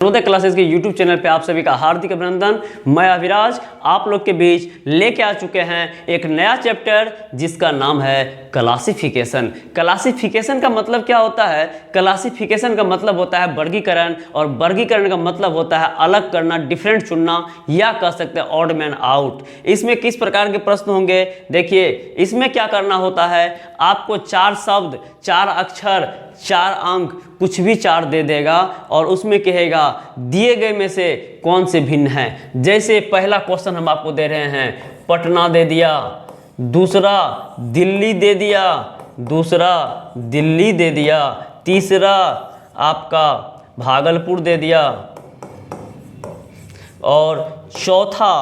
Navodaya classes के YouTube channel पे आप सभी का हार्दिक अभिनंदन। मैं अविराज आप लोग के बीच लेके आ चुके हैं एक नया चैप्टर जिसका नाम है क्लासिफिकेशन। क्लासिफिकेशन का मतलब क्या होता है? क्लासिफिकेशन का मतलब होता है वर्गीकरण, और वर्गीकरण का मतलब होता है अलग करना, डिफरेंट चुनना, या कह सकते हैं ऑड मैन आउट। इसमें किस प्रकार के प्रश्न होंगे? देखिए, इसमें क्या करना होता है, आपको 4 शब्द, 4 अक्षर, 4 अंक, कुछ भी 4 दे देगा और उसमें कहेगा दिए गए में से कौन से भिन्न हैं। जैसे पहला क्वेश्चन हम आपको दे रहे हैं, पटना दे दिया, दूसरा दिल्ली दे दिया, दूसरा दिल्ली दे दिया, तीसरा आपका भागलपुर दे दिया, और चौथा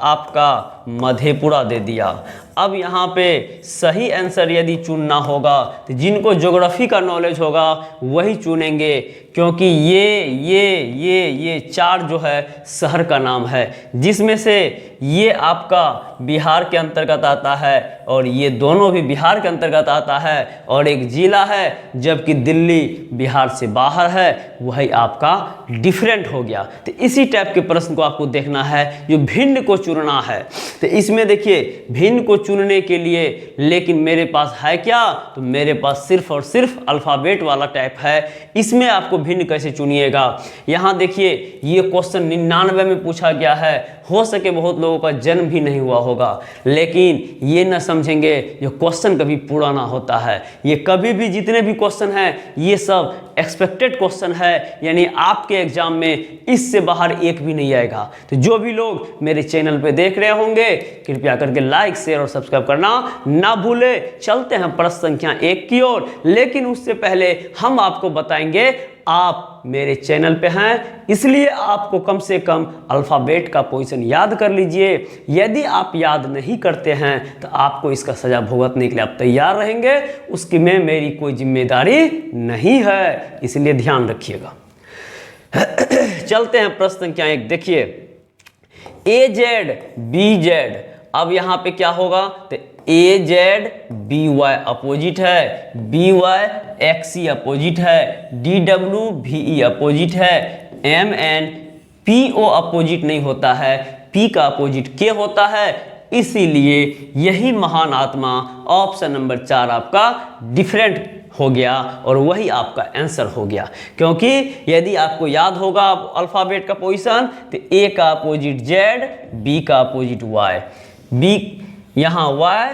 आपका मधेपुरा दे दिया। अब यहाँ पे सही आंसर यदि चुनना होगा तो जिनको ज्योग्राफी का नॉलेज होगा वही चुनेंगे, क्योंकि ये 4 जो है शहर का नाम है, जिसमें से ये आपका बिहार के अंतर्गत आता है और ये दोनों भी बिहार के अंतर्गत आता है, और एक जिला है, जबकि दिल्ली बिहार से बाहर है, वही आपका डिफरेंट हो गया। तो इसी टाइप के प्रश्न को आपको देखना है, जो भिन्न को चुनना है। तो इसमें देखिए, भिन्न को चुनने के लिए लेकिन मेरे पास है क्या? तो मेरे पास सिर्फ और सिर्फ अल्फ़ाबेट वाला टाइप है। इसमें आपको भिन्न कैसे चुनिएगा? यहाँ देखिए, ये क्वेश्चन 99 में पूछा गया है। हो सके बहुत लोगों का जन्म भी नहीं हुआ होगा, लेकिन ये न समझेंगे ये क्वेश्चन कभी पुराना होता है। ये कभी भी जितने भी क्वेश्चन हैं ये सब एक्सपेक्टेड क्वेश्चन है, यानी आपके एग्जाम में इससे बाहर एक भी नहीं आएगा। तो जो भी लोग मेरे चैनल पे देख रहे होंगे, कृपया करके लाइक, शेयर और सब्सक्राइब करना ना भूले। चलते हैं प्रश्न संख्या 1 की ओर, लेकिन उससे पहले हम आपको बताएंगे, आप मेरे चैनल पे हैं इसलिए आपको कम से कम अल्फ़ाबेट का पोजीशन याद कर लीजिए। यदि आप याद नहीं करते हैं तो आपको इसका सजा भुगतने के लिए आप तैयार रहेंगे, उसकी में मेरी कोई जिम्मेदारी नहीं है, इसलिए ध्यान रखिएगा। चलते हैं प्रश्न संख्या 1। देखिए, AZ BZ, अब यहाँ पे क्या होगा? तो AZ BY अपोजिट है, BY XC अपोजिट है, DW VE अपोजिट है, MN PO अपोजिट नहीं होता है, P का अपोजिट K होता है। इसीलिए यही महान आत्मा ऑप्शन नंबर 4 आपका डिफरेंट हो गया और वही आपका आंसर हो गया। क्योंकि यदि आपको याद होगा अल्फ़ाबेट का पोजीशन, तो A का अपोजिट Z, B का अपोजिट Y, B यहाँ Y,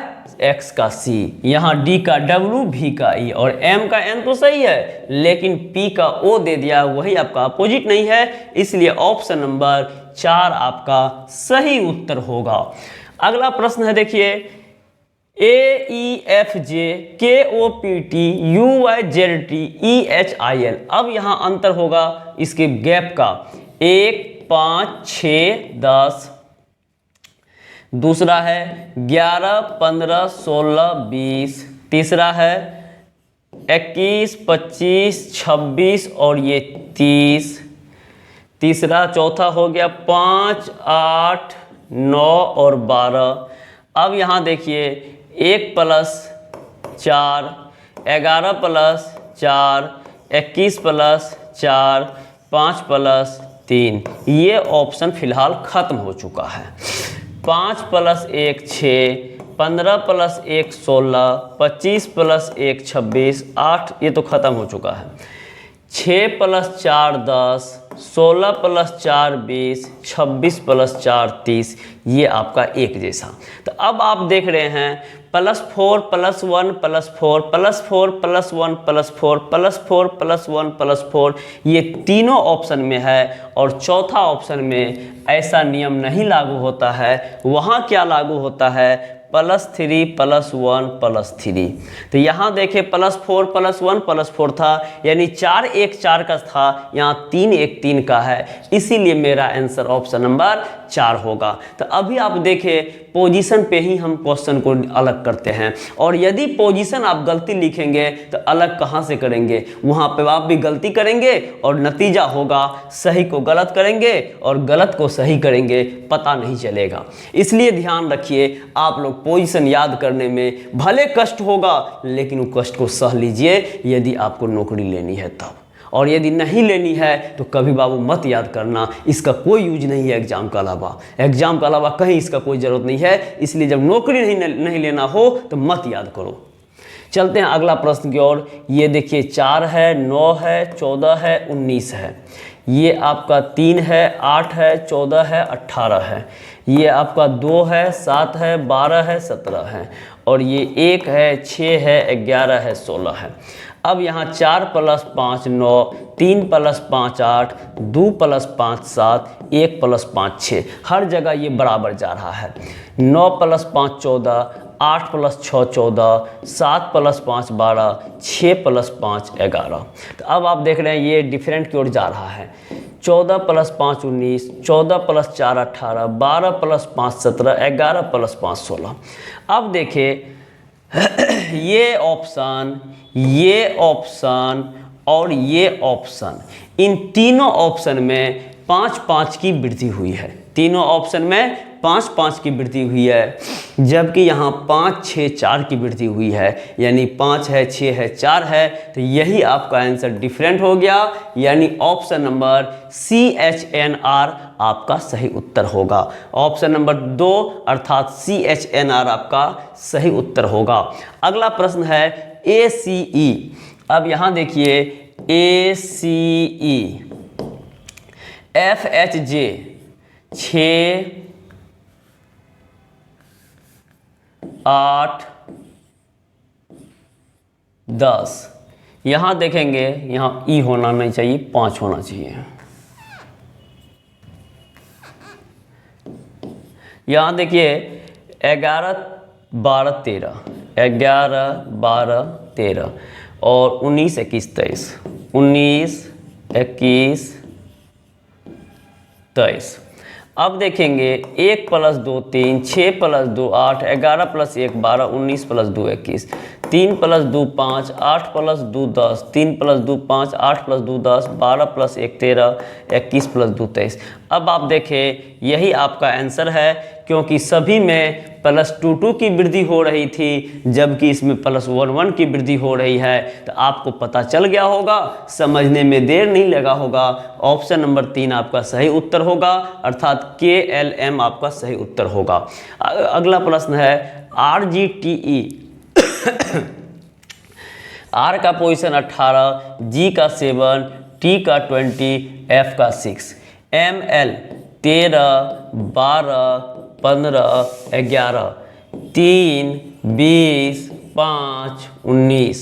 X का C, यहाँ D का W, V का E, और M का N तो सही है, लेकिन P का O दे दिया, वही आपका अपोजिट नहीं है। इसलिए ऑप्शन नंबर 4 आपका सही उत्तर होगा। अगला प्रश्न है, देखिए, AEFJ KOPT UYZT EHIL। अब यहाँ अंतर होगा इसके गैप का, 1 5 6 10, दूसरा है 11 15 16 20, तीसरा है 21 25 26 और ये 30, तीसरा, चौथा हो गया 5 8 9 और 12। अब यहाँ देखिए, 1 + 4, 11 + 4, 21 + 4, 5 + 3, ये ऑप्शन फिलहाल खत्म हो चुका है। 5 + 1 6, 15 + 1 16, 25 + 1 26, 8 ये तो ख़त्म हो चुका है। 6 + 4 10, 16 + 4 20, 26 + 4 30, ये आपका एक जैसा। तो अब आप देख रहे हैं +4 +1 +4 +4 +1 +4 +4 +1 +4, ये तीनों ऑप्शन में है, और चौथा ऑप्शन में ऐसा नियम नहीं लागू होता है। वहाँ क्या लागू होता है? +3 +1 +3। तो यहाँ देखिए, +4 +1 +4 था, यानी 4 1 4 का था, यहाँ 3 1 3 का है, इसीलिए मेरा आंसर ऑप्शन नंबर 4 होगा। तो अभी आप देखें, पोजीशन पे ही हम क्वेश्चन को अलग करते हैं, और यदि पोजीशन आप गलती लिखेंगे तो अलग कहाँ से करेंगे? वहाँ पे आप भी गलती करेंगे और नतीजा होगा सही को गलत करेंगे और गलत को सही करेंगे, पता नहीं चलेगा। इसलिए ध्यान रखिए, आप लोग पोजीशन याद करने में भले कष्ट होगा, लेकिन वो कष्ट को सह लीजिए यदि आपको नौकरी लेनी है तब। और यदि नहीं लेनी है तो कभी बाबू मत याद करना, इसका कोई यूज नहीं है एग्जाम के अलावा। एग्जाम के अलावा कहीं इसका कोई ज़रूरत नहीं है, इसलिए जब नौकरी नहीं लेना हो तो मत याद करो। चलते हैं अगला प्रश्न की ओर। ये देखिए 4 है, 9 है, 14 है, 19 है। ये आपका 3 है, 8 है, 14 है, 18 है। ये आपका 2 है, 7 है, 12 है, 17 है। और ये 1 है, 6 है, 11 है, 16 है। अब यहाँ 4 + 5 9, 3 + 5 8, 2 + 5 7, 1 + 5 6। हर जगह ये बराबर जा रहा है। 9 + 5 14, 8 + 6 14, 7 + 5 12, 6 + 5 11। तो अब आप देख रहे हैं ये डिफरेंट की ओर जा रहा है। 14 + 5 19, 14 + 4 18, 12 + 5 17, 11 + 5 16। अब देखिए ये ऑप्शन, ये ऑप्शन और ये ऑप्शन, इन तीनों ऑप्शन में 5-5 की वृद्धि हुई है। तीनों ऑप्शन में 5-5 की वृद्धि हुई है, जबकि यहाँ 5 6 4 की वृद्धि हुई है। यानी 5 है, 6 है, 4 है। तो यही आपका आंसर डिफरेंट हो गया, यानी ऑप्शन नंबर CHNR आपका सही उत्तर होगा। ऑप्शन नंबर 2 अर्थात CHNR आपका सही उत्तर होगा। अगला प्रश्न है ACE। अब यहाँ देखिए ACE FHJ 6 8 10। यहाँ देखेंगे, यहाँ ई होना नहीं चाहिए, 5 होना चाहिए। यहाँ देखिए 11 12 13, 11 12 13 और 19 21 23, 19 21 23। अब देखेंगे 1 + 2 3, 6 + 2 8, 11 + 1 12, 19 + 2 21, 3 + 2 5, 8 + 2 10, 3 + 2 5, 8 + 2 10, 12 + 1 13, 21 + 2 23। अब आप देखें यही आपका आंसर है, क्योंकि सभी में +2 की वृद्धि हो रही थी, जबकि इसमें +1 की वृद्धि हो रही है। तो आपको पता चल गया होगा, समझने में देर नहीं लगा होगा। ऑप्शन नंबर 3 आपका सही उत्तर होगा, अर्थात KLM आपका सही उत्तर होगा। अगला प्रश्न है RGTE। R का पोजीशन 18, G का 7, T का 20, F का 6, ML 13 12 15 11, 3 20 5 19,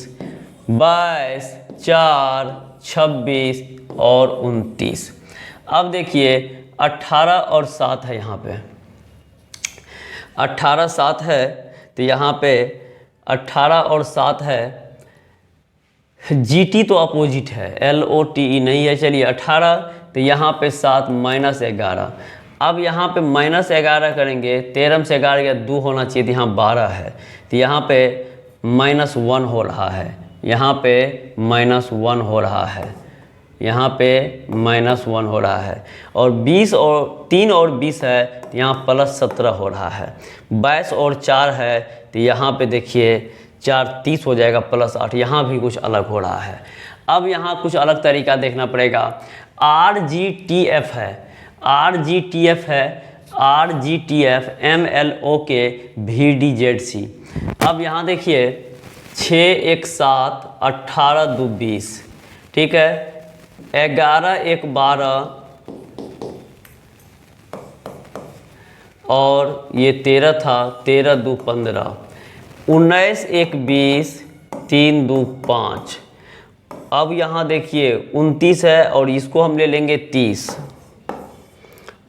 22 4 26 और 29। अब देखिए 18 और 7 है, यहाँ पे 18 7 है। तो यहाँ पे 18 और 7 है। GT तो अपोजिट है, LOTE नहीं है। चलिए 18, तो यहाँ पे 7 -11। अब यहाँ पे -11 करेंगे, 13 से 11 गया 2 होना चाहिए, तो यहाँ 12 है। तो यहाँ पे -1 हो रहा है, यहाँ पे -1 हो रहा है, यहाँ पे -1 हो रहा है। और 20 और 3 और 20 है, तो यहाँ +17 हो रहा है। 22 और 4 है, तो यहाँ पे देखिए 4 30 हो जाएगा, +8। यहाँ भी कुछ अलग हो रहा है। अब यहाँ कुछ अलग तरीका देखना पड़ेगा। RGTF है, RGTF है, RGTF MLOK VDZC। अब यहाँ देखिए 6 1 7, 18 2 20, ठीक है। 11 1 12 और ये 13 था, 13 2 15, 19 1 20, 3 2 5। अब यहाँ देखिए 29 है और इसको हम ले लेंगे 30,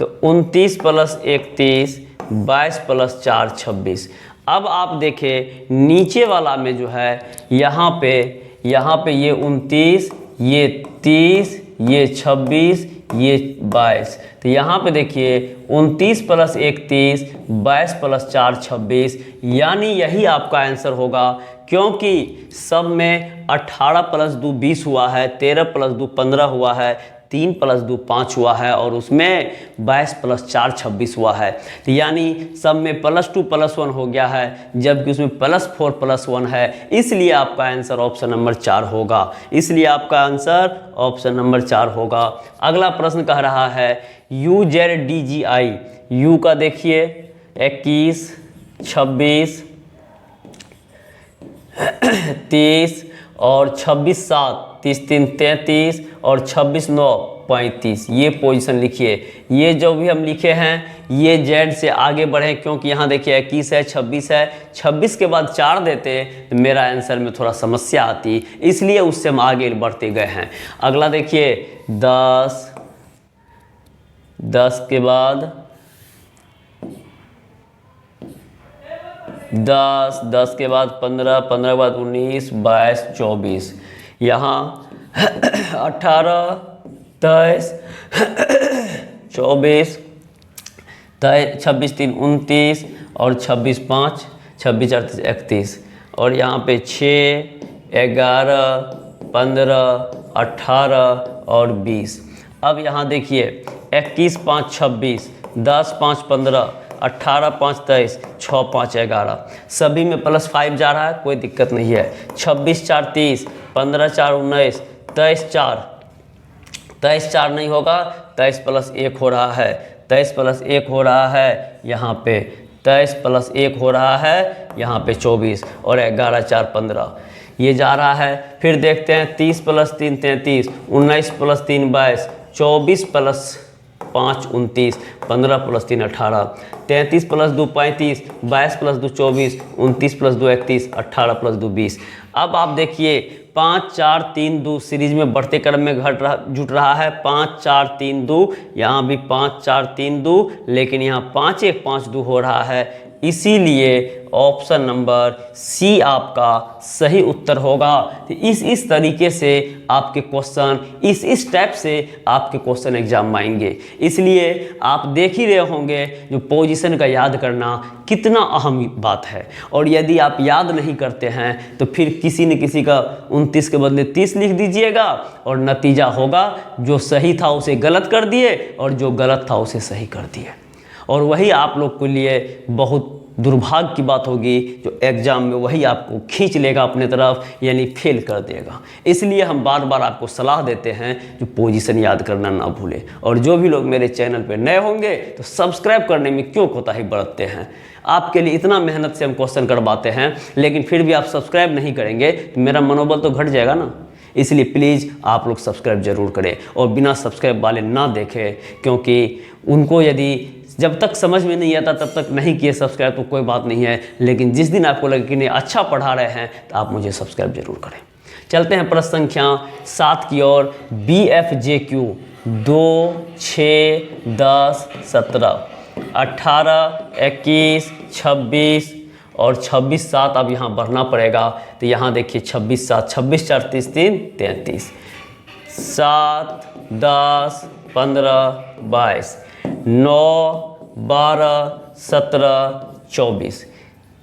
तो 29 + 1 30, 22 + 4 26। अब आप देखें नीचे वाला में जो है, यहाँ पे ये 29, ये 30, ये 26, ये 22। तो यहाँ पे देखिए 29 + 1 30, 22 + 4 26, यानी यही आपका आंसर होगा, क्योंकि सब में 18 + 2 20 हुआ है, 13 + 2 15 हुआ है, 3 + 2 5 हुआ है और उसमें 22 + 4 26 हुआ है। तो यानी सब में +2 + 1 हो गया है, जबकि उसमें +4 + 1 है, इसलिए आपका आंसर ऑप्शन नंबर 4 होगा। इसलिए आपका आंसर ऑप्शन नंबर 4 होगा। अगला प्रश्न कह रहा है UZDGI, यू का देखिए 21 26 30 और 26 7 30 3 33 और 26 9 35, ये पोजीशन लिखिए। ये जो भी हम लिखे हैं ये जेड से आगे बढ़े, क्योंकि यहाँ देखिए 21 है 26 है, 26 के बाद 4 देते तो मेरा आंसर में थोड़ा समस्या आती, इसलिए उससे हम आगे बढ़ते गए हैं। अगला देखिए 10 10 के बाद 10 10 के बाद 15 15 के बाद 19 22 24, यहाँ 18 23 24 26 3 29 और 26 5 26 38 31, और यहाँ पे 6 11 15 18 और 20। अब यहाँ देखिए 21 5 26 10 5 15 18 5 23 6 5 11, सभी में +5 जा रहा है, कोई दिक्कत नहीं है। 26 4 30 15 4 19 23 4 नहीं होगा, 23 + 1 हो रहा है, 23 + 1 हो रहा है यहाँ पे, 23 + 1 हो रहा है यहाँ पे 24, और 11 4 15 ये जा रहा है। फिर देखते हैं 30 + 3 33, 19 + 3 22, 24 + 5 29, 15 + 3 18, 33 + 2 35, 22 + 2 24, 29 + 2 31, 18 + 2 20। अब आप देखिए 5 4 3 2 सीरीज में बढ़ते क्रम में जुट रहा है, 5 4 3 2, यहाँ भी 5 4 3 2, लेकिन यहाँ 5 1 5 2 हो रहा है, इसीलिए ऑप्शन नंबर सी आपका सही उत्तर होगा। तो इस तरीके से आपके क्वेश्चन इस टाइप से आपके क्वेश्चन एग्जाम में आएंगे, इसलिए आप देख ही रहे होंगे जो पोजीशन का याद करना कितना अहम बात है। और यदि आप याद नहीं करते हैं तो फिर किसी न किसी का 29 के बदले 30 लिख दीजिएगा, और नतीजा होगा जो सही था उसे गलत कर दिए और जो गलत था उसे सही कर दिए, और वही आप लोग के लिए बहुत दुर्भाग्य की बात होगी, जो एग्ज़ाम में वही आपको खींच लेगा अपने तरफ, यानी फेल कर देगा। इसलिए हम बार बार आपको सलाह देते हैं जो पोजीशन याद करना ना भूलें। और जो भी लोग मेरे चैनल पर नए होंगे तो सब्सक्राइब करने में क्यों कोताही बरतते हैं। आपके लिए इतना मेहनत से हम क्वेश्चन करवाते हैं, लेकिन फिर भी आप सब्सक्राइब नहीं करेंगे तो मेरा मनोबल तो घट जाएगा ना। इसलिए प्लीज़ आप लोग सब्सक्राइब ज़रूर करें, और बिना सब्सक्राइब वाले ना देखें, क्योंकि उनको यदि जब तक समझ में नहीं आता तब तक नहीं किए सब्सक्राइब तो कोई बात नहीं है, लेकिन जिस दिन आपको लगे कि नहीं अच्छा पढ़ा रहे हैं तो आप मुझे सब्सक्राइब जरूर करें। चलते हैं प्रश्न संख्या 7 की ओर। BFJQ 2 6 10 17 18 21 26 और 26 7, अब यहाँ बढ़ना पड़ेगा। तो यहाँ देखिए 26 7 26 4 30 3 33, 7 10 15 22 9 12 17 24,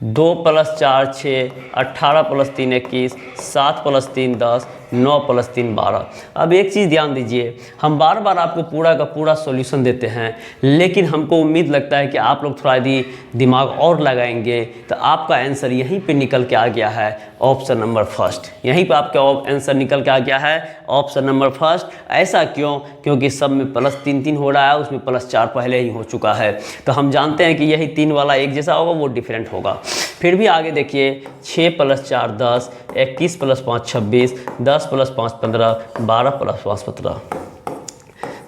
2 + 4 6, 18 + 3 21, 7 + 3 10, 9 + 3 12। अब एक चीज़ ध्यान दीजिए, हम बार बार आपको पूरा का पूरा सॉल्यूशन देते हैं, लेकिन हमको उम्मीद लगता है कि आप लोग थोड़ा यदि दिमाग और लगाएंगे तो आपका आंसर यहीं पे निकल के आ गया है, ऑप्शन नंबर फर्स्ट। यहीं पे आपका आंसर निकल के आ गया है, ऑप्शन नंबर फर्स्ट। ऐसा क्यों? क्योंकि सब में +3 3 हो रहा है, उसमें +4 पहले ही हो चुका है, तो हम जानते हैं कि यही 3 वाला एक जैसा होगा, वो डिफरेंट होगा। फिर भी आगे देखिए 6 + 4 10, 21 + 5 26, 10 + 5 15, 12 + 5 17,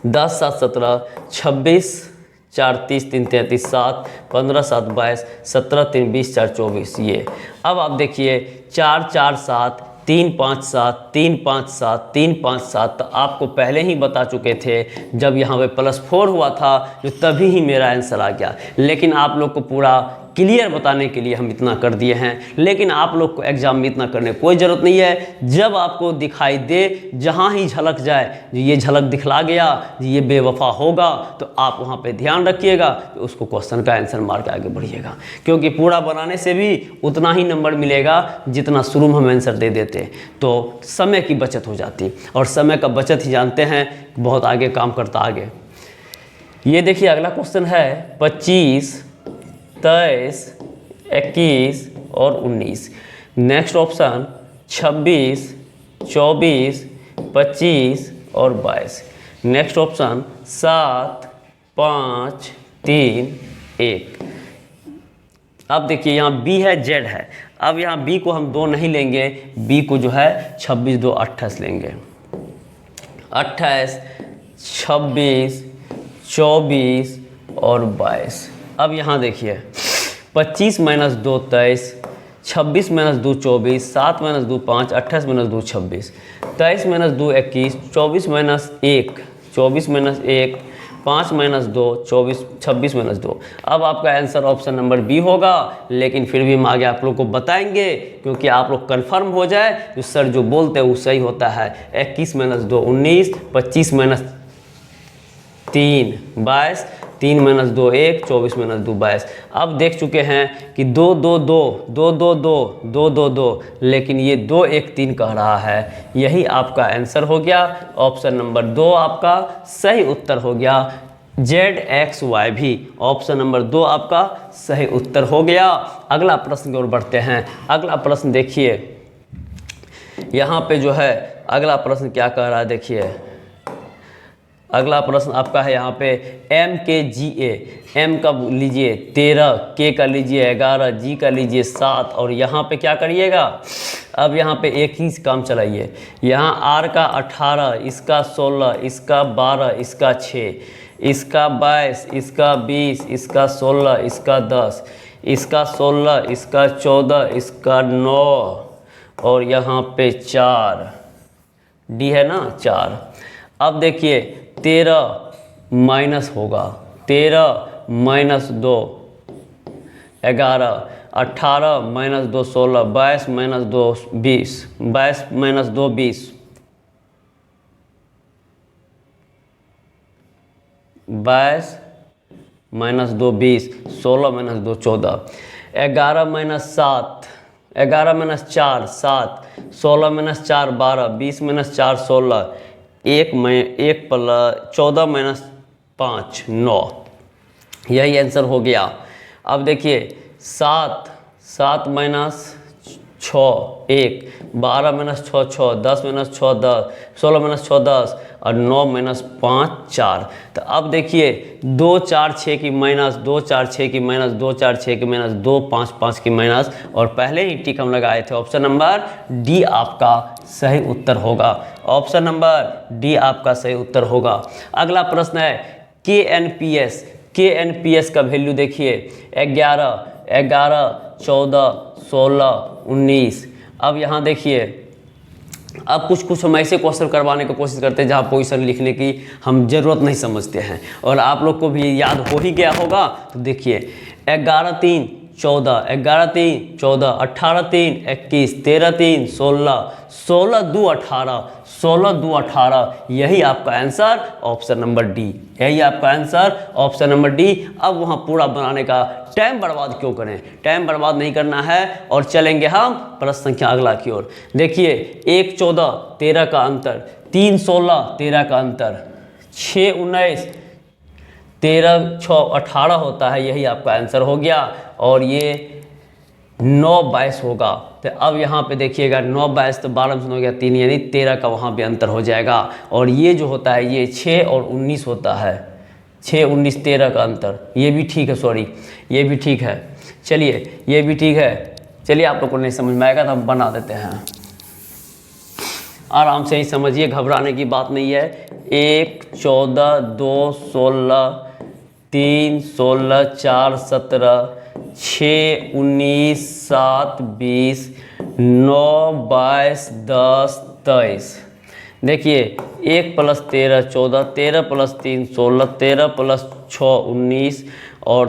10 7 17, 26 4 30 3 33 7, 15 7 22, 17 3 20 4 24 ये। अब आप देखिए 4 4 7 3 5 7 3 5 7 3 5 7, तो आपको पहले ही बता चुके थे जब यहाँ पे +4 हुआ था जो तभी ही मेरा आंसर आ गया, लेकिन आप लोग को पूरा क्लियर बताने के लिए हम इतना कर दिए हैं, लेकिन आप लोग को एग्जाम में इतना करने की कोई ज़रूरत नहीं है। जब आपको दिखाई दे, जहाँ ही झलक जाए, ये झलक दिखला गया, ये बेवफा होगा, तो आप वहाँ पे ध्यान रखिएगा, तो उसको क्वेश्चन का आंसर मार के आगे बढ़िएगा, क्योंकि पूरा बनाने से भी उतना ही नंबर मिलेगा जितना शुरू में हम आंसर दे देते। तो समय की बचत हो जाती, और समय का बचत ही जानते हैं बहुत आगे काम करता आगे। ये देखिए अगला क्वेश्चन है 25, 23, 21 और 19। नेक्स्ट ऑप्शन 26, 24, 25 और 22। Next option 7, 5, 3, 1। अब देखिए यहाँ बी है, जेड है। अब यहाँ बी को हम 2 नहीं लेंगे, बी को जो है 26, 2, 28 लेंगे। 28, 26, 24 और 22। अब यहाँ देखिए 25 - 2 23, 26 - 2 24, 7 - 2 5, 28 - 2 26, 23 - 2 21, 24 - 1 24 - 1, 5 - 2 24, 26 - 2। अब आपका आंसर ऑप्शन नंबर बी होगा, लेकिन फिर भी हम आगे आप लोग को बताएंगे, क्योंकि आप लोग कंफर्म हो जाए तो सर जो बोलते हैं वो सही होता है। 21 - 2 19, 25 - 3 22, 3 - 2 1, 24 - 2 22। अब देख चुके हैं कि 2 2 2 2 2 2 2 2 2, लेकिन ये 2 1 3 कह रहा है। यही आपका आंसर हो गया। ऑप्शन नंबर 2 आपका सही उत्तर हो गया। ZXY भी ऑप्शन नंबर 2 आपका सही उत्तर हो गया। अगला प्रश्न की ओर बढ़ते हैं। अगला प्रश्न देखिए, यहाँ पे जो है अगला प्रश्न क्या कह रहा है, देखिए अगला प्रश्न आपका है यहाँ पे MKGA। M का लीजिए 13, K का लीजिए 11, G का लीजिए 7, और यहाँ पे क्या करिएगा, अब यहाँ पे एक ही काम चलाइए। यहाँ R का 18, इसका 16, इसका 12, इसका 6, इसका 22, इसका 20, इसका 16, इसका 10, इसका 16, इसका 14, इसका 9, और यहाँ पे 4, D है ना 4। अब देखिए 13 माइनस होगा, 13 - 2 11, 18 - 2 16, 22 - 2 20, 22 - 2 20, 22 - 2 20, 16 - 2 14, 11 - 7, 11 - 4 7, 16 - 4 12, 20 - 4 16, 1 + 14 - 5 9। यही आंसर हो गया। अब देखिए 7 7 - 6 1, 12 - 6 6, 10 - 6 10, 16 - 6 10, और 9 - 5 4। तो अब देखिए 2 4 6 की माइनस, 2 4 6 की माइनस, 2 4 6 की माइनस, 2 5 5 की माइनस, और पहले ही टिक हम लगाए थे। ऑप्शन नंबर डी आपका सही उत्तर होगा। ऑप्शन नंबर डी आपका सही उत्तर होगा। अगला प्रश्न है KNPS। KNPS का वैल्यू देखिए 11 11 14 16 19। अब यहाँ देखिए, अब कुछ हम ऐसे क्वेश्चन करवाने की कोशिश करते हैं जहाँ पोजीशन लिखने की हम ज़रूरत नहीं समझते हैं, और आप लोग को भी याद हो ही गया होगा। तो देखिए 11 3 14, 11 3 14, 18 3 21, 13 3 16, 16 2 18, 16 2 18। यही आपका आंसर ऑप्शन नंबर डी। यही आपका आंसर ऑप्शन नंबर डी। अब वहाँ पूरा बनाने का टाइम बर्बाद क्यों करें, टाइम बर्बाद नहीं करना है, और चलेंगे हम प्रश्न संख्या अगला की ओर। देखिए 1 14 13 का अंतर, 3 16 13 का अंतर, 6 19 13 6 18 होता है। यही आपका आंसर हो गया, और ये 9 22 होगा। तो अब यहाँ पे देखिएगा 9 22 तो 12 में हो गया 3, यानी 13 का वहाँ पे अंतर हो जाएगा। और ये जो होता है ये 6 और 19 होता है, 6 19 13 का अंतर। ये भी ठीक है, सॉरी ये भी ठीक है। चलिए ये भी ठीक है। चलिए आप लोग को नहीं समझ में आएगा तो हम बना देते हैं, आराम से ही समझिए, घबराने की बात नहीं है। 1 14 2 16 3 16 4 17 6 19 7 20 9 22 10 23। देखिए 1 + 13 14, 13 + 3 16, 13 + 6 19, और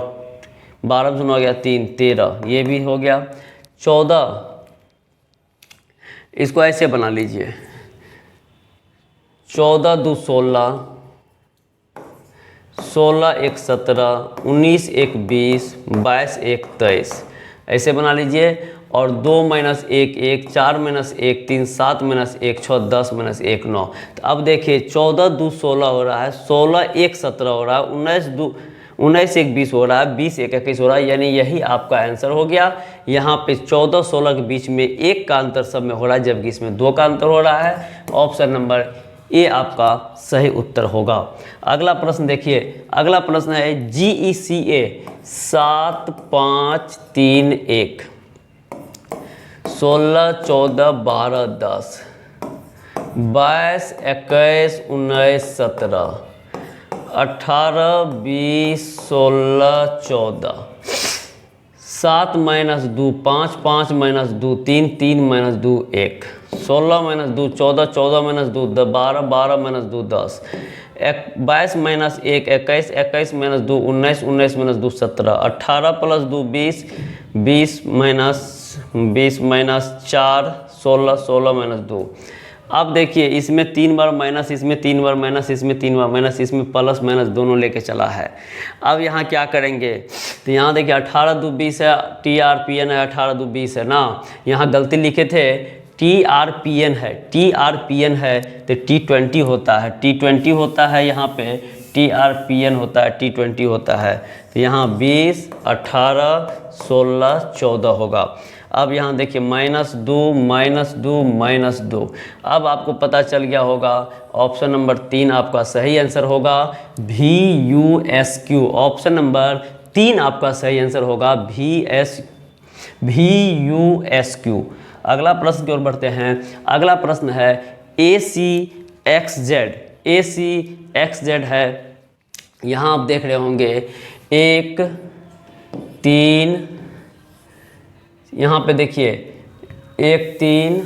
12 शून्य हो गया 3, 13, ये भी हो गया। 14, इसको ऐसे बना लीजिए, 14 2 16, 16 1 17, 19 1 20, 22 1 23, ऐसे बना लीजिए। और 2 - 1 1, 4 - 1 3, 7 - 1 6, 10 - 1 9। तो अब देखिए 14 2 16 हो रहा है, 16 1 17 हो रहा है, 19 1 20 हो रहा है, 20 1 21 हो रहा है, यानी यही आपका आंसर हो गया। यहाँ पे 14 16 के बीच में 1 का अंतर सब में हो रहा है, जबकि इसमें 2 का अंतर हो रहा है। ऑप्शन नंबर ए आपका सही उत्तर होगा। अगला प्रश्न देखिए, अगला प्रश्न है GECA 7531, 16 14 12 10, 22 21 19 17, 18 20 16 14, 7 - 2 5, 5 - 2 3, 3 - 2 1, 16 - 2 14, 14 - 2 12, 12 - 2 10, 22 - 1 21, 21 - 2 19, 19 - 2 17, 18 + 2 20, 20 - 4 16, 16 - 2। अब देखिए इसमें 3 बार माइनस, इसमें 3 बार माइनस, इसमें 3 बार माइनस, इसमें प्लस माइनस दोनों लेके चला है। अब यहाँ क्या करेंगे, तो यहाँ देखिए 18 2 20 है, TRPN है, 18 2 20 है ना। यहाँ गलती लिखे थे, TRPN है, TRPN है तो T20 होता है, T20 होता है, यहाँ पे TRPN होता है, T20 होता है। तो यहाँ 20 18 16 14 होगा। अब यहाँ देखिए -2 -2 -2। अब आपको पता चल गया होगा, ऑप्शन नंबर 3 आपका सही आंसर होगा, VUSQ। ऑप्शन नंबर 3 आपका सही आंसर होगा, VUSQ। अगला प्रश्न की ओर बढ़ते हैं। अगला प्रश्न है ACXZ, ACXZ है। यहाँ आप देख रहे होंगे 1 3, यहाँ पे देखिए 1 3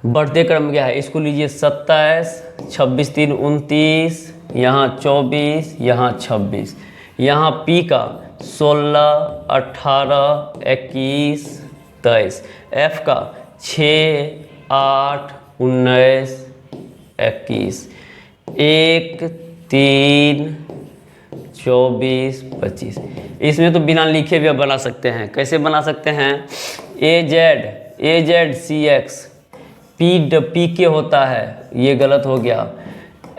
बढ़ते क्रम क्या है, इसको लीजिए 27 26 3 29, यहाँ 24, यहाँ 26, यहाँ P का 16 18 21 23, F का 6 8 19 21, 1 3 24 25। इसमें तो बिना लिखे भी बना सकते हैं। कैसे बना सकते हैं, AZCX, PK होता है, ये गलत हो गया।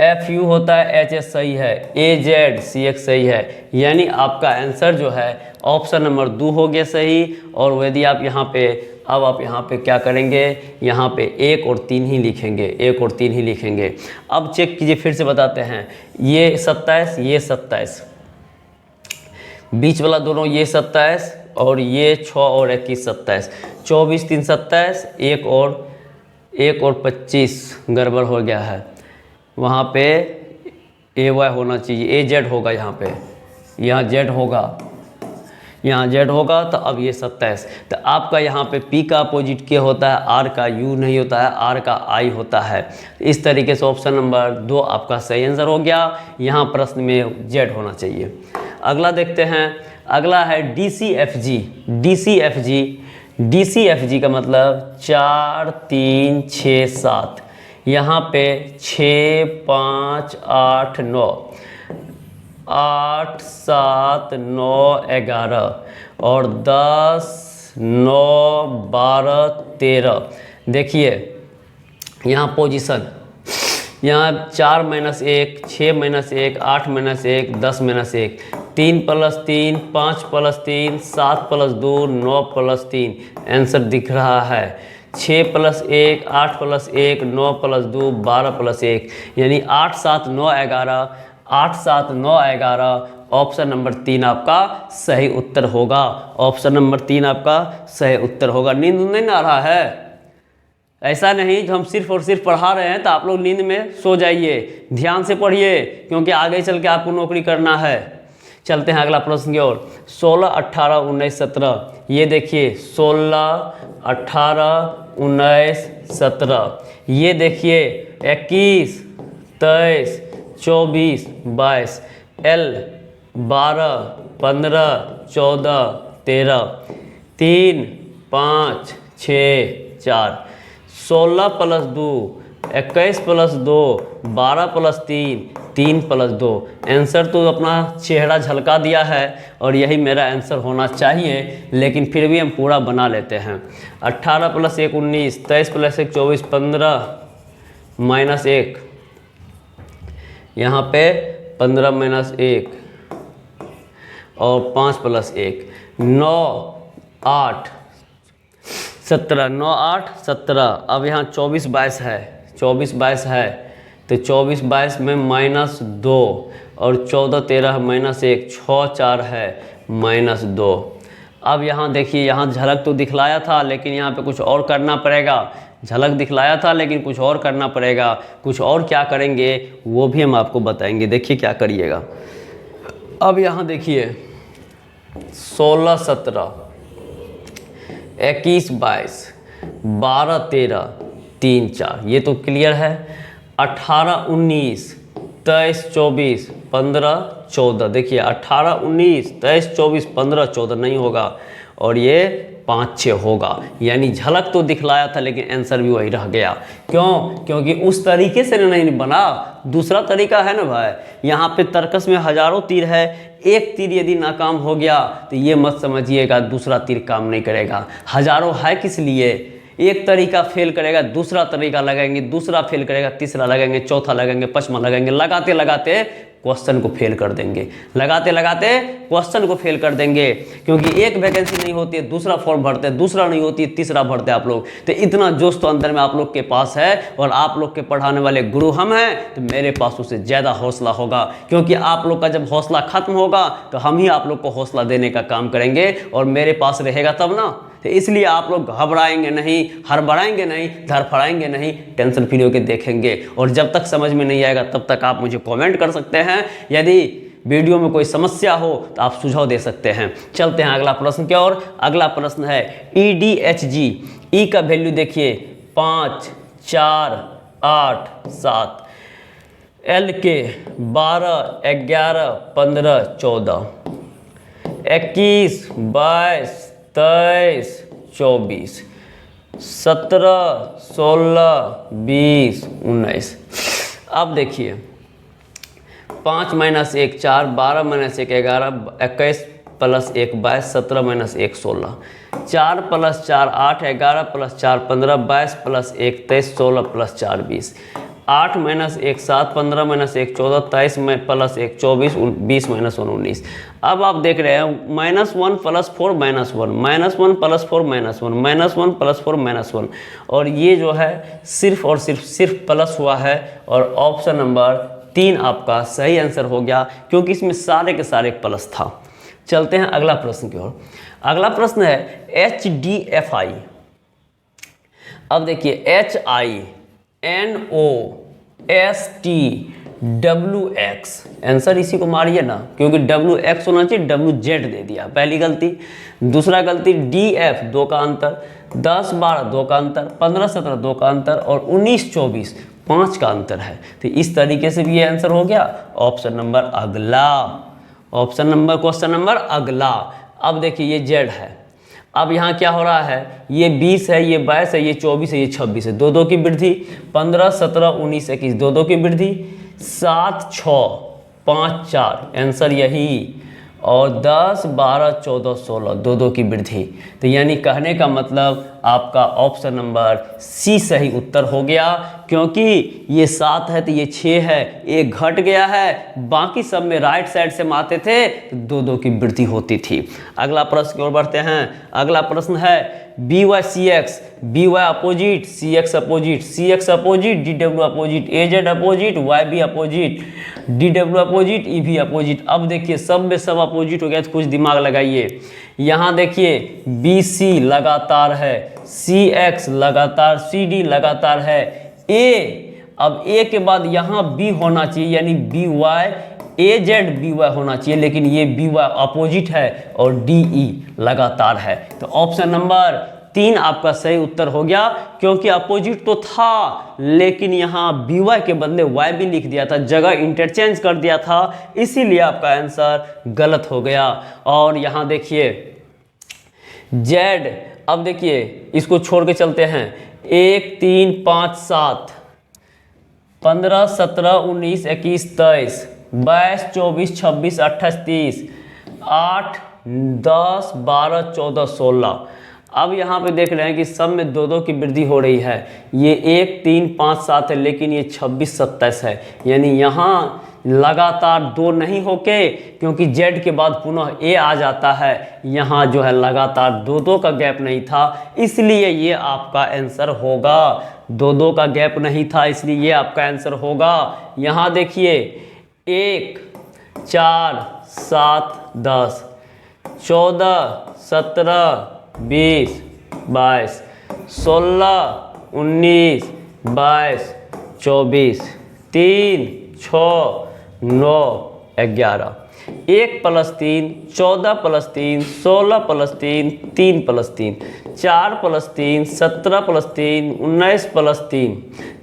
FU होता है, HS सही है, AZCX सही है। यानी आपका आंसर जो है ऑप्शन नंबर 2 हो गया सही। और यदि आप यहाँ पे, अब आप यहाँ पे क्या करेंगे, यहाँ पे 1 और 3 ही लिखेंगे, 1 और 3 ही लिखेंगे। अब चेक कीजिए, फिर से बताते हैं, ये 27 ये 27, बीच वाला दोनों ये 27 और ये 6 और 21 27, 24 3 27, 1 और 25 गड़बड़ हो गया है। वहाँ पे AY होना चाहिए, AZ होगा, यहाँ पे यहाँ Z होगा, यहाँ Z होगा। तो अब ये 27, तो आपका यहाँ पे P का अपोजिट K होता है, R का U नहीं होता है, R का I होता है। इस तरीके से ऑप्शन नंबर 2 आपका सही आंसर हो गया। यहाँ प्रश्न में Z होना चाहिए। अगला देखते हैं, अगला है DCFG। DCFG का मतलब 4 3 6 7, यहाँ पे 6 5 8 9, 8 7 9 11 और 10 9 12 13। देखिए यहाँ पोजीशन, यहाँ 4 - 1 6 - 1 8 - 1 10 - 1, 3 + 3 5 + 3 7 + 2 9 + 3, आंसर दिख रहा है। 6 + 1 8 + 1 9 + 2 12 + 1, यानी 8 7 9 11, 8 7 9 11। ऑप्शन नंबर 3 आपका सही उत्तर होगा। ऑप्शन नंबर 3 आपका सही उत्तर होगा। नींद नहीं आ रहा है? ऐसा नहीं जो हम सिर्फ और सिर्फ पढ़ा रहे हैं तो आप लोग नींद में सो जाइए, ध्यान से पढ़िए, क्योंकि आगे चल के आपको नौकरी करना है। चलते हैं अगला प्रश्न की ओर। 16 18 19 17, ये देखिए 16 18 19 17, ये देखिए 21 23 24 22, L 12 15, 14, 13, 3, 5, 6, 4, 16 + 2, 21 + 2, 12 + 3, 3 + 2। आंसर तो अपना चेहरा झलका दिया है और यही मेरा आंसर होना चाहिए, लेकिन फिर भी हम पूरा बना लेते हैं। 18 + 1 19, 23 + 1 24, 15 - 1, यहाँ पे 15 - 1 और 5 + 1 9 8 17, 9 8 17। अब यहाँ 24 22 है, 24 22 है, तो 24 22 में -2 और 14 13 -1, 6 4 है -2। अब यहाँ देखिए, यहाँ झलक तो दिखलाया था लेकिन यहाँ पे कुछ और करना पड़ेगा। झलक दिखलाया था लेकिन कुछ और करना पड़ेगा। कुछ और क्या करेंगे वो भी हम आपको बताएंगे। देखिए क्या करिएगा। अब यहाँ देखिए 16 17, 21 22, 12 13, 3 4, ये तो क्लियर है। 18 19, 23 24, 15 14, देखिए 18 19, 23 24, 15 14 नहीं होगा और ये 5 6 होगा। यानी झलक तो दिखलाया था लेकिन आंसर भी वही रह गया। क्यों? क्योंकि उस तरीके से नहीं बना, दूसरा तरीका है ना भाई। यहाँ पे तर्कस में हजारों तीर है, एक तीर यदि नाकाम हो गया तो ये मत समझिएगा दूसरा तीर काम नहीं करेगा। हजारों है किस लिए? एक तरीका फेल करेगा, दूसरा तरीका लगाएंगे, दूसरा फेल करेगा, तीसरा लगाएंगे, चौथा लगाएंगे, पांचवा लगाएंगे, लगाते लगाते क्वेश्चन को फेल कर देंगे, लगाते लगाते क्वेश्चन को फेल कर देंगे। क्योंकि एक वैकेंसी नहीं होती है दूसरा फॉर्म भरते हैं, दूसरा नहीं होती है तीसरा भरते हैं आप लोग। तो इतना जोश तो अंदर में आप लोग के पास है और आप लोग के पढ़ाने वाले गुरु हम हैं, तो मेरे पास उससे ज़्यादा हौसला होगा। क्योंकि आप लोग का जब हौसला खत्म होगा तो हम ही आप लोग को हौसला देने का काम करेंगे और मेरे पास रहेगा तब ना। तो इसलिए आप लोग घबराएंगे नहीं, हड़बड़ाएंगे नहीं, धड़फड़ाएंगे नहीं, टेंशन फ्री होकर देखेंगे। और जब तक समझ में नहीं आएगा तब तक आप मुझे कमेंट कर सकते हैं। यदि वीडियो में कोई समस्या हो तो आप सुझाव दे सकते हैं। चलते हैं अगला प्रश्न की ओर। अगला प्रश्न है EDHG। ई का वैल्यू देखिए 5 4 8 7, L के 12 11 15 14, 21 22 23 24, 17 16 20 19। अब देखिए 5 - 1 4, 12 - 1 11, 21 + 1 22, 17 - 1 16, 4 + 4 8, 11 + 4 15, 22 + 1 23, 16 + 4 20, 8 - 1 7, 15 - 1 14, 23 + 1 24, 20 - 1 19। अब आप देख रहे हैं -1 + 4 -1, -1 + 4 -1, -1 + 4 -1, और ये जो है सिर्फ और सिर्फ प्लस हुआ है और ऑप्शन नंबर 3 आपका सही आंसर हो गया, क्योंकि इसमें सारे के सारे प्लस था। चलते हैं अगला प्रश्न की ओर। अगला प्रश्न है HDFI। अब देखिए HINOSTWX, आंसर इसी को मारिए ना, क्योंकि WX होना चाहिए, WZ दे दिया, पहली गलती। दूसरा गलती DF 2 का अंतर, 10 12 2 का अंतर, 15 17 2 का अंतर और 19 24 5 का अंतर है। तो इस तरीके से भी ये आंसर हो गया। ऑप्शन नंबर अगला, ऑप्शन नंबर क्वेश्चन नंबर अगला। अब देखिए ये Z है। अब यहाँ क्या हो रहा है, ये 20 है, ये 22 है, ये 24 है, ये 26 है, 2 2 की वृद्धि, 15 17 19 21 2 2 की वृद्धि, 7 6 5 4 आंसर यही, और 10 12 14 16 2 2 की वृद्धि। तो यानी कहने का मतलब आपका ऑप्शन नंबर C सही उत्तर हो गया, क्योंकि ये 7 है तो ये 6 है, एक घट गया है, बाकी सब में राइट साइड से मारते थे तो 2 2 की वृद्धि होती थी। अगला प्रश्न की ओर बढ़ते हैं। अगला प्रश्न है BYCX, BY opposite, CX opposite, CX opposite, DW opposite, AZ opposite, YB opposite, DW opposite, EB opposite. अब देखिए सब में सब अपोजिट हो गया, तो कुछ दिमाग लगाइए। यहाँ देखिए BC लगातार है, CX लगातार, CD लगातार है, A, अब A के बाद यहाँ B होना चाहिए, यानी BY AZ BY होना चाहिए, लेकिन ये BY अपोजिट है और DE लगातार है। तो ऑप्शन नंबर 3 आपका सही उत्तर हो गया, क्योंकि अपोजिट तो था लेकिन यहाँ BY के बदले YB लिख दिया था, जगह इंटरचेंज कर दिया था, इसीलिए आपका आंसर गलत हो गया। और यहाँ देखिए Z, अब देखिए इसको छोड़ के चलते हैं, 1 3 5 7 15 17 19 21 23 22 24 26 28 30 8 10 12 14 16। अब यहाँ पे देख रहे हैं कि सब में 2 2 की वृद्धि हो रही है। ये 1 3 5 7 है, लेकिन ये 26 27 है, यानी यहाँ लगातार 2 नहीं होके, क्योंकि Z के बाद पुनः A आ जाता है, यहाँ जो है लगातार 2 2 का गैप नहीं था, इसलिए ये आपका आंसर होगा। 2 2 का गैप नहीं था, इसलिए ये आपका आंसर होगा। यहाँ देखिए 1 4 7 10 14 17 20 22 16 19 22 24 3 6 9 11 1 + 3 14 + 3 16 + 3 3 + 3 4 + 3 17 + 3 19 + 3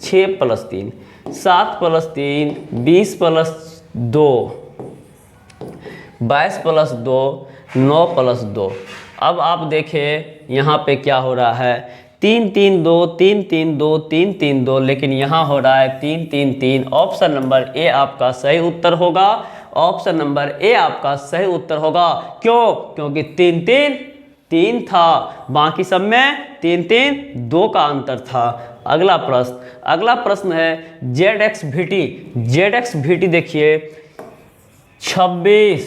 6 + 3 7 + 3 20 + 2 22 + 2 9 + 2। अब आप देखें यहाँ पे क्या हो रहा है, 3 3 2 3 3 2 3 3 2, लेकिन यहाँ हो रहा है 3 3 3। ऑप्शन नंबर ए आपका सही उत्तर होगा। ऑप्शन नंबर ए आपका सही उत्तर होगा। क्यों? क्योंकि 3 3 3 था, बाकी सब में 3 3 2 का अंतर था। अगला प्रश्न है ZX VT। ZX VT देखिए 26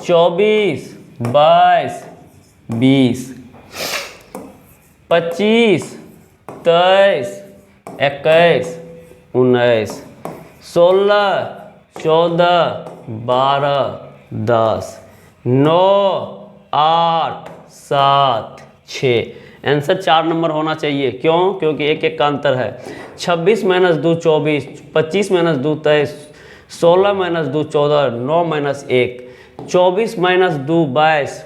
24 22 20 25 23 21 19 16 14 12 10 9 8 7 6। आंसर 4 नंबर होना चाहिए। क्यों? क्योंकि 1 1 का अंतर है। 26 - 2 24, 25 - 2 23, 16 - 2 14, 9 - 1, 24 - 2 22,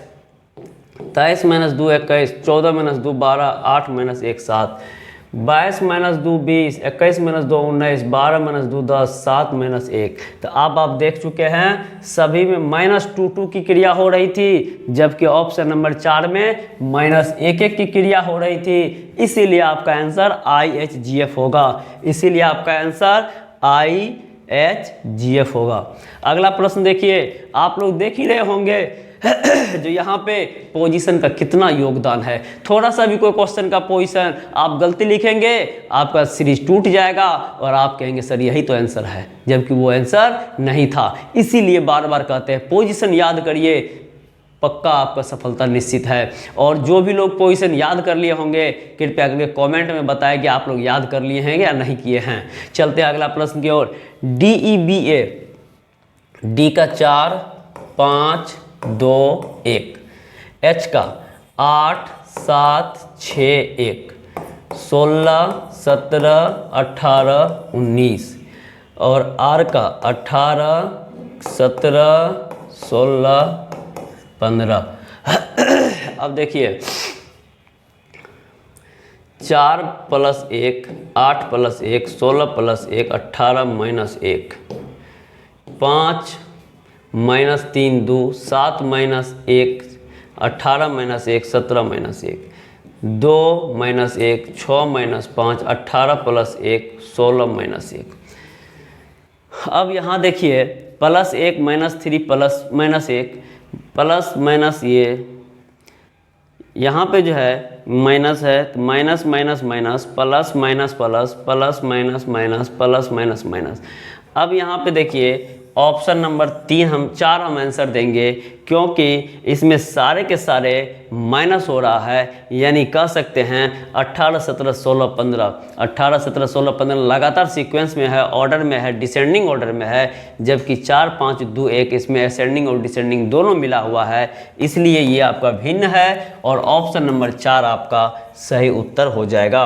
23 - 2 21, 14 - 2 12, 8 - 1 7, 22 - 2 20, 21 - 2 19, 12 - 2 10, 7 - 1। तो अब आप देख चुके हैं सभी में -2 2 की क्रिया हो रही थी, जबकि ऑप्शन नंबर 4 में -1 1 की क्रिया हो रही थी। इसीलिए आपका आंसर IHGF होगा। इसीलिए आपका आंसर IHGF होगा। अगला प्रश्न देखिए, आप लोग देख ही रहे होंगे जो यहाँ पे पोजीशन का कितना योगदान है। थोड़ा सा भी कोई क्वेश्चन का पोजीशन आप गलती लिखेंगे, आपका सीरीज टूट जाएगा और आप कहेंगे सर यही तो आंसर है, जबकि वो आंसर नहीं था। इसीलिए बार बार कहते हैं पोजीशन याद करिए, पक्का आपका सफलता निश्चित है। और जो भी लोग पोजीशन याद कर लिए होंगे, कृपया करके कमेंट में बताएं कि आप लोग याद कर लिए हैं या नहीं किए हैं। चलते हैं अगला प्रश्न की ओर। DEBA, D का 4 5 2 1, H का 8 7 6 1, 16 17 18 19 और R का 18 17 16 15। अब देखिए 4 + 1 8 + 1 16 + 1 18 - 1, 5 - 3 2 7 - 1 18 - 1 17 - 1, 2 - 1 6 - 5 18 + 1 16 - 1। अब यहाँ देखिए +1 -3 -1 प्लस माइनस, ये यहाँ पे जो है माइनस है तो minus minus minus plus minus plus plus minus minus plus minus minus. अब यहाँ पे देखिए ऑप्शन नंबर 4 हम आंसर देंगे, क्योंकि इसमें सारे के सारे माइनस हो रहा है, यानी कह सकते हैं 18 17 16 15, 18 17 16 15 लगातार सीक्वेंस में है, ऑर्डर में है, डिसेंडिंग ऑर्डर में है, जबकि 4 5 2 1 इसमें असेंडिंग और डिसेंडिंग दोनों मिला हुआ है, इसलिए ये आपका भिन्न है और ऑप्शन नंबर 4 आपका सही उत्तर हो जाएगा।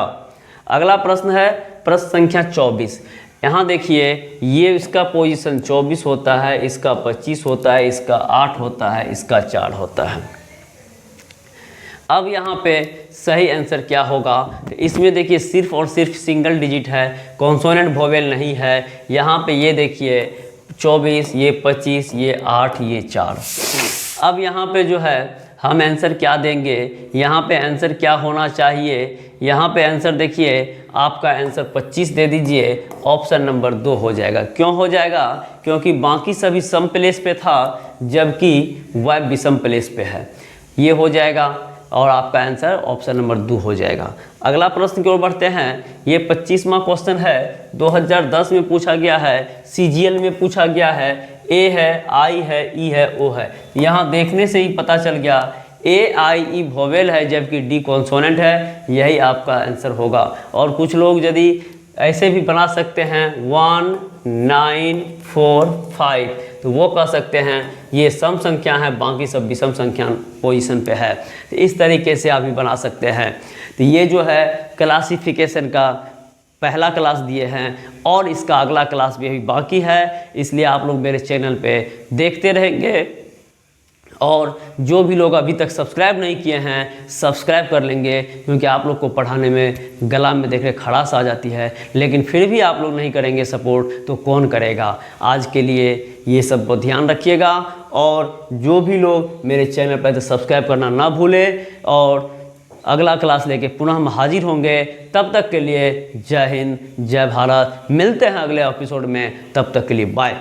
अगला प्रश्न है प्रश्न संख्या 24। यहाँ देखिए ये इसका पोजीशन 24 होता है, इसका 25 होता है, इसका 8 होता है, इसका 4 होता है। अब यहाँ पे सही आंसर क्या होगा, तो इसमें देखिए सिर्फ और सिर्फ सिंगल डिजिट है, कॉन्सोनेंट वोवेल नहीं है। यहाँ पे ये देखिए 24, ये 25, ये 8, ये 4। अब यहाँ पे जो है हम आंसर क्या देंगे, यहाँ पे आंसर क्या होना चाहिए, यहाँ पे आंसर देखिए आपका आंसर 25 दे दीजिए, ऑप्शन नंबर 2 हो जाएगा। क्यों हो जाएगा, क्योंकि बाकी सभी सम प्लेस पे था जबकि वह विषम प्लेस पे है। ये हो जाएगा और आपका आंसर ऑप्शन नंबर 2 हो जाएगा। अगला प्रश्न की ओर बढ़ते हैं। ये 25वां क्वेश्चन है, 2010 में पूछा गया है, CGL में पूछा गया है। ए है, आई है, ई है, ओ है। यहाँ देखने से ही पता चल गया ए आई ई वोवेल है जबकि डी कॉन्सोनेंट है, यही आपका आंसर होगा। और कुछ लोग यदि ऐसे भी बना सकते हैं 1 9 4 5, तो वो कह सकते हैं ये सम संख्या है, बाकी सब विषम संख्या पोजीशन पे है। तो इस तरीके से आप भी बना सकते हैं। तो ये जो है क्लासिफिकेशन का पहला क्लास दिए हैं और इसका अगला क्लास भी अभी बाकी है, इसलिए आप लोग मेरे चैनल पे देखते रहेंगे। और जो भी लोग अभी तक सब्सक्राइब नहीं किए हैं सब्सक्राइब कर लेंगे, क्योंकि आप लोग को पढ़ाने में गला में देख रहे खड़ास आ जाती है, लेकिन फिर भी आप लोग नहीं करेंगे सपोर्ट तो कौन करेगा। आज के लिए ये सब को ध्यान रखिएगा और जो भी लोग मेरे चैनल पर तो सब्सक्राइब करना ना भूलें। और अगला क्लास लेके पुनः हम हाजिर होंगे, तब तक के लिए जय हिंद, जय भारत। मिलते हैं अगले एपिसोड में, तब तक के लिए बाय।